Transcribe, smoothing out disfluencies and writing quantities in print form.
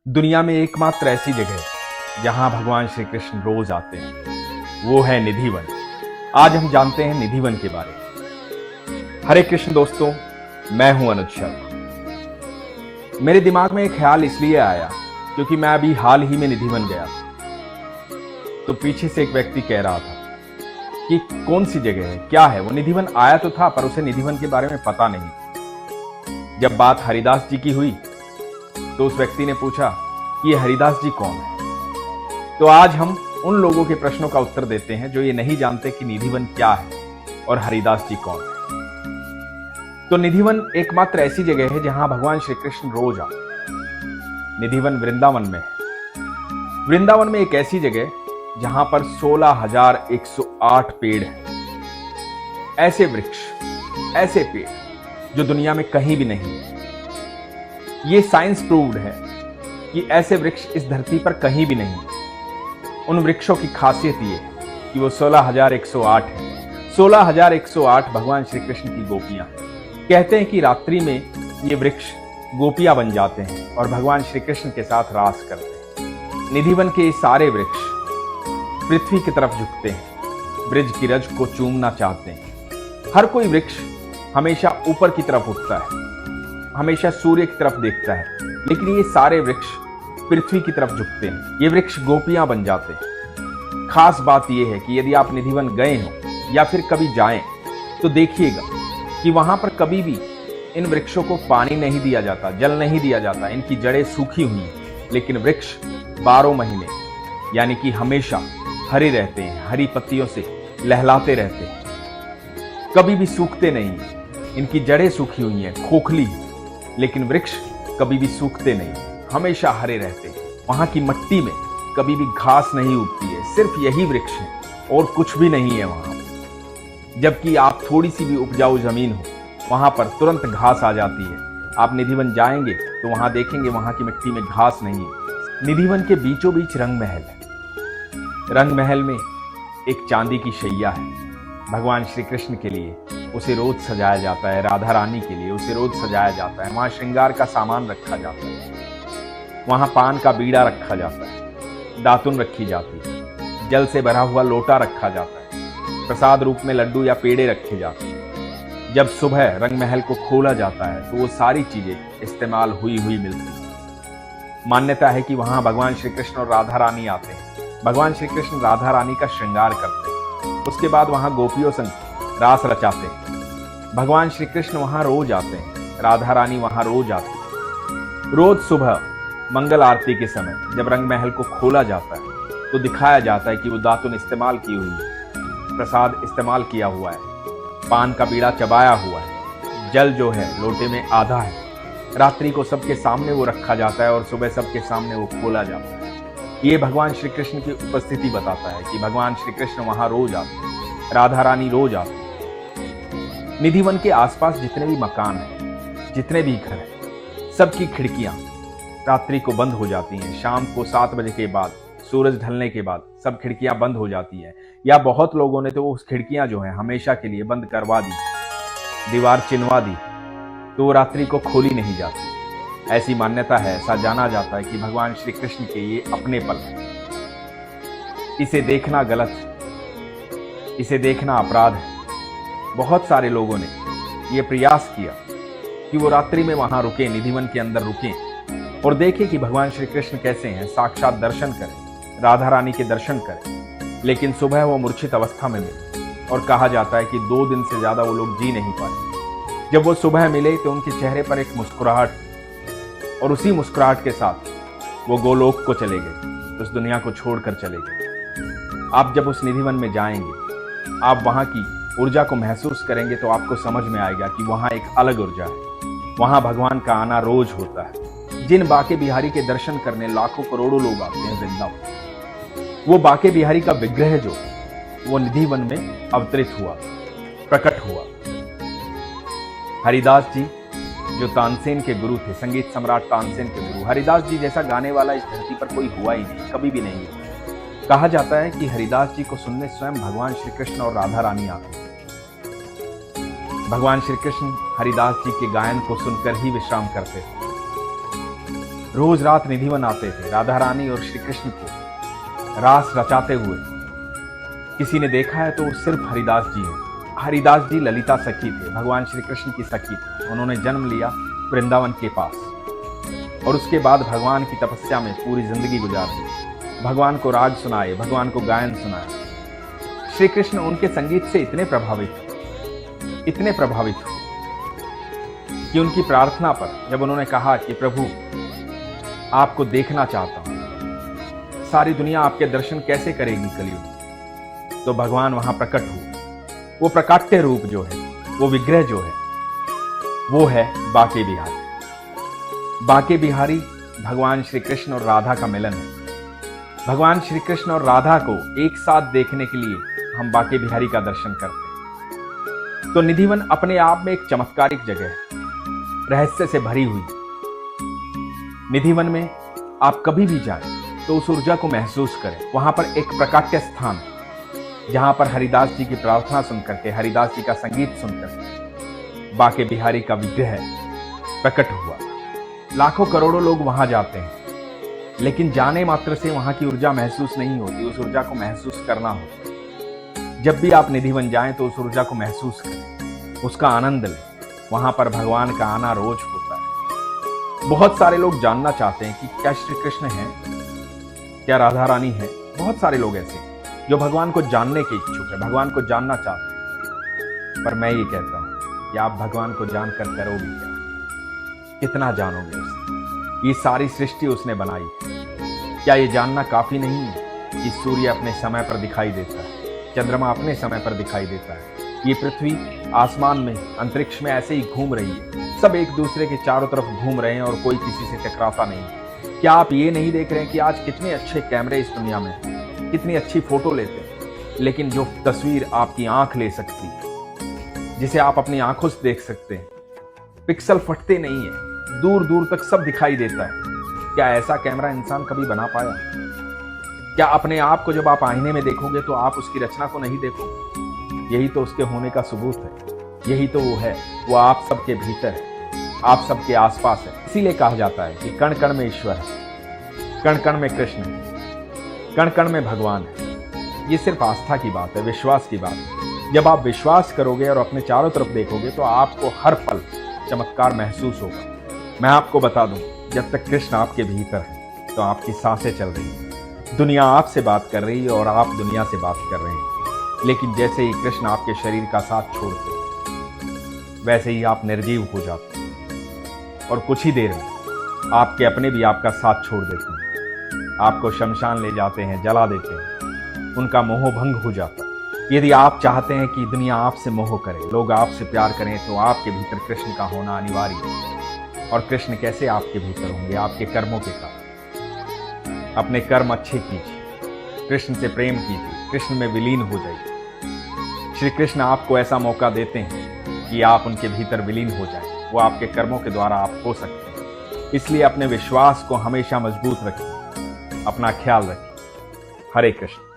दुनिया में एकमात्र ऐसी जगह है जहां भगवान श्री कृष्ण रोज आते हैं, वो है निधिवन। आज हम जानते हैं निधिवन के बारे में। हरे कृष्ण दोस्तों, मैं हूं अनुज शर्मा। मेरे दिमाग में एक ख्याल इसलिए आया क्योंकि मैं अभी हाल ही में निधिवन गया था। तो पीछे से एक व्यक्ति कह रहा था कि कौन सी जगह है, क्या है वो। निधिवन आया तो था पर उसे निधिवन के बारे में पता नहीं। जब बात हरिदास जी की हुई तो उस व्यक्ति ने पूछा कि ये हरिदास जी कौन है। तो आज हम उन लोगों के प्रश्नों का उत्तर देते हैं जो ये नहीं जानते कि निधिवन क्या है और हरिदास जी कौन है। तो निधिवन एकमात्र ऐसी जगह है जहां भगवान श्री कृष्ण रोज आते हैं। निधिवन वृंदावन में है। वृंदावन में एक ऐसी जगह जहां पर 16,108 पेड़ हैं। ऐसे वृक्ष, ऐसे पेड़ जो दुनिया में कहीं भी नहीं है। ये साइंस प्रूव्ड है कि ऐसे वृक्ष इस धरती पर कहीं भी नहीं है। उन वृक्षों की खासियत ये है कि वो 16,108 है। 16,108 भगवान श्री कृष्ण की गोपियां हैं। कहते हैं कि रात्रि में ये वृक्ष गोपियां बन जाते हैं और भगवान श्री कृष्ण के साथ रास करते हैं। निधिवन के ये सारे वृक्ष पृथ्वी की तरफ झुकते हैं, ब्रिज की रज को चूमना चाहते हैं। हर कोई वृक्ष हमेशा ऊपर की तरफ उठता है, हमेशा सूर्य की तरफ देखता है, लेकिन ये सारे वृक्ष पृथ्वी की तरफ झुकते हैं। ये वृक्ष गोपियां बन जाते हैं। खास बात यह है कि यदि आप निधिवन गए हो या फिर कभी जाएं तो देखिएगा कि वहां पर कभी भी इन वृक्षों को पानी नहीं दिया जाता, जल नहीं दिया जाता। इनकी जड़ें सूखी हुई हैं, लेकिन वृक्ष 12 महीने यानी कि हमेशा हरे रहते हैं, हरी पत्तियों से लहलाते रहते हैं, कभी भी सूखते नहीं। इनकी जड़ें सूखी हुई हैं, खोखली, लेकिन वृक्ष कभी भी सूखते नहीं, हमेशा हरे रहते हैं। वहां की मिट्टी में कभी भी घास नहीं उगती है, सिर्फ यही वृक्ष है और कुछ भी नहीं है वहां। जबकि आप थोड़ी सी भी उपजाऊ जमीन हो, वहां पर तुरंत घास आ जाती है। आप निधिवन जाएंगे तो वहां देखेंगे वहां की मिट्टी में घास नहीं है। निधिवन के बीचों बीच रंग महल है। रंग महल में एक चांदी की शैया है। भगवान श्री कृष्ण के लिए उसे रोज सजाया जाता है, राधा रानी के लिए उसे रोज सजाया जाता है। वहां श्रृंगार का सामान रखा जाता है, वहां पान का बीड़ा रखा जाता है, दातुन रखी जाती है, जल से भरा हुआ लोटा रखा जाता है, प्रसाद रूप में लड्डू या पेड़े रखे जाते हैं। जब सुबह रंग महल को खोला जाता है तो वो सारी चीजें इस्तेमाल हुई मिलती है। मान्यता है कि वहां भगवान श्री कृष्ण और राधा रानी आते हैं। भगवान श्री कृष्ण राधा रानी का श्रृंगार करते हैं, उसके बाद वहां गोपियों संग रास रचाते हैं। भगवान श्री कृष्ण वहां रोज आते हैं, राधा रानी वहां रोज आती है। रोज सुबह मंगल आरती के समय जब रंग महल को खोला जाता है तो दिखाया जाता है कि वो दातुन इस्तेमाल की हुई है, प्रसाद इस्तेमाल किया हुआ है, पान का बीड़ा चबाया हुआ है, जल जो है लोटे में आधा है। रात्रि को सबके सामने वो रखा जाता है और सुबह सबके सामने वो खोला जाता है। ये भगवान श्री कृष्ण की उपस्थिति बताता है कि भगवान श्री कृष्ण वहां रोज आते हैं, राधा रानी रोज आते हैं। निधिवन के आसपास जितने भी मकान हैं, जितने भी घर हैं, सबकी खिड़कियां रात्रि को बंद हो जाती हैं। शाम को 7 बजे के बाद, सूरज ढलने के बाद सब खिड़कियां बंद हो जाती हैं। या बहुत लोगों ने तो उस खिड़कियां जो हैं हमेशा के लिए बंद करवा दी, दीवार चिनवा दी, तो वो रात्रि को खोली नहीं जाती। ऐसी मान्यता है, ऐसा जाना जाता है कि भगवान श्री कृष्ण के ये अपने पल हैं। इसे देखना गलत है, इसे देखना अपराध है। बहुत सारे लोगों ने ये प्रयास किया कि वो रात्रि में वहां रुके, निधिवन के अंदर रुकें और देखें कि भगवान श्री कृष्ण कैसे हैं, साक्षात दर्शन करें, राधा रानी के दर्शन करें। लेकिन सुबह वो मूर्छित अवस्था में मिले और कहा जाता है कि 2 दिन से ज्यादा वो लोग जी नहीं पाए। जब वो सुबह मिले तो उनके चेहरे पर एक मुस्कुराहट, और उसी मुस्कुराहट के साथ वो गोलोक को चले गए, उस दुनिया को छोड़कर चले गए। आप जब उस निधिवन में जाएंगे, आप वहां की ऊर्जा को महसूस करेंगे तो आपको समझ में आएगा कि वहां एक अलग ऊर्जा है। वहां भगवान का आना रोज होता है। जिन बाके बिहारी के दर्शन करने लाखों करोड़ों लोग आते हैं वृंदावन, वो बाके बिहारी का विग्रह जो वो निधिवन में अवतरित हुआ, प्रकट हुआ। हरिदास जी जो तानसेन के गुरु थे, संगीत सम्राट तानसेन के गुरु, हरिदास जी जैसा गाने वाला इस धरती पर कोई हुआ ही नहीं, कभी भी नहीं हुआ। कहा जाता है कि हरिदास जी को सुनने स्वयं भगवान श्री कृष्ण और राधा रानी आते हैं। भगवान श्री कृष्ण हरिदास जी के गायन को सुनकर ही विश्राम करते थे। रोज रात निधिवन आते थे राधा रानी और श्री कृष्ण को रास रचाते हुए। किसी ने देखा है तो सिर्फ हरिदास जी हैं। हरिदास जी ललिता सखी थे, भगवान श्री कृष्ण की सखी थी। उन्होंने जन्म लिया वृंदावन के पास और उसके बाद भगवान की तपस्या में पूरी जिंदगी गुजार दी। भगवान को राग सुनाए, भगवान को गायन सुनाए। श्री कृष्ण उनके संगीत से इतने प्रभावित हुए कि उनकी प्रार्थना पर जब उन्होंने कहा कि प्रभु आपको देखना चाहता हूं, सारी दुनिया आपके दर्शन कैसे करेगी कलयुग, तो भगवान वहां प्रकट हुए। वो प्रकाट्य रूप जो है, वो विग्रह जो है, वो है बाके बिहारी। बाके बिहारी भगवान श्री कृष्ण और राधा का मिलन है। भगवान श्री कृष्ण और राधा को एक साथ देखने के लिए हम बाके बिहारी का दर्शन करते हैं। तो निधिवन अपने आप में एक चमत्कारिक जगह है, रहस्य से भरी हुई। निधिवन में आप कभी भी जाएं तो उस ऊर्जा को महसूस करें। वहां पर एक प्रकाट्य स्थान है जहां पर हरिदास जी की प्रार्थना सुनकर के, हरिदास जी का संगीत सुनकर बाके बिहारी का विग्रह प्रकट हुआ। लाखों करोड़ों लोग वहां जाते हैं, लेकिन जाने मात्र से वहां की ऊर्जा महसूस नहीं होती। उस ऊर्जा को महसूस करना होता। जब भी आप निधिवन जाएं तो उस ऊर्जा को महसूस करें, उसका आनंद लें। वहां पर भगवान का आना रोज होता है। बहुत सारे लोग जानना चाहते हैं कि क्या श्री कृष्ण है, क्या राधा रानी है। बहुत सारे लोग ऐसे हैं जो भगवान को जानने के इच्छुक है, भगवान को जानना चाहते हैं। पर मैं ये कहता हूं कि आप भगवान को जानकर करोगे क्या? कितना जानोगे उसे? ये सारी सृष्टि उसने बनाई है। क्या ये जानना काफी नहीं है कि सूर्य अपने समय पर दिखाई देता है, चंद्रमा अपने समय पर दिखाई देता है, ये पृथ्वी आसमान में, अंतरिक्ष में ऐसे ही घूम रही है। सब एक दूसरे के चारों तरफ घूम रहे हैं और कोई किसी से टकराता नहीं। क्या आप ये नहीं देख रहे हैं कि आज कितने अच्छे कैमरे इस दुनिया में, कितनी अच्छी फोटो लेते हैं, लेकिन जो तस्वीर आपकी आंख ले सकती है, जिसे आप अपनी आंखों से देख सकते हैं, पिक्सल फटते नहीं है, दूर दूर तक सब दिखाई देता है। क्या ऐसा कैमरा इंसान कभी बना पाया? क्या अपने आप को जब आप आईने में देखोगे तो आप उसकी रचना को नहीं देखोगे? यही तो उसके होने का सबूत है। यही तो वो है, वो आप सबके भीतर है, आप सबके आसपास है। इसीलिए कहा जाता है कि कण कण में ईश्वर है, कण कण में कृष्ण है, कण कण में भगवान है। ये सिर्फ आस्था की बात है, विश्वास की बात है। जब आप विश्वास करोगे और अपने चारों तरफ देखोगे तो आपको हर पल चमत्कार महसूस होगा। मैं आपको बता दूं, जब तक कृष्ण आपके भीतर है तो आपकी सांसें चल रही हैं, दुनिया आपसे बात कर रही है और आप दुनिया से बात कर रहे हैं। लेकिन जैसे ही कृष्ण आपके शरीर का साथ छोड़ते हैं, वैसे ही आप निर्जीव हो जाते हैं और कुछ ही देर में आपके अपने भी आपका साथ छोड़ देते हैं, आपको शमशान ले जाते हैं, जला देते हैं, उनका मोह भंग हो जाता है। यदि आप चाहते हैं कि दुनिया आपसे मोह करे, लोग आपसे प्यार करें, तो आपके भीतर कृष्ण का होना अनिवार्य है। और कृष्ण कैसे आपके भीतर होंगे? आपके कर्मों के कारण। अपने कर्म अच्छे कीजिए, कृष्ण से प्रेम कीजिए, कृष्ण में विलीन हो जाइए। श्री कृष्ण आपको ऐसा मौका देते हैं कि आप उनके भीतर विलीन हो जाएं। वो आपके कर्मों के द्वारा आप हो सकते हैं। इसलिए अपने विश्वास को हमेशा मजबूत रखें, अपना ख्याल रखें। हरे कृष्ण।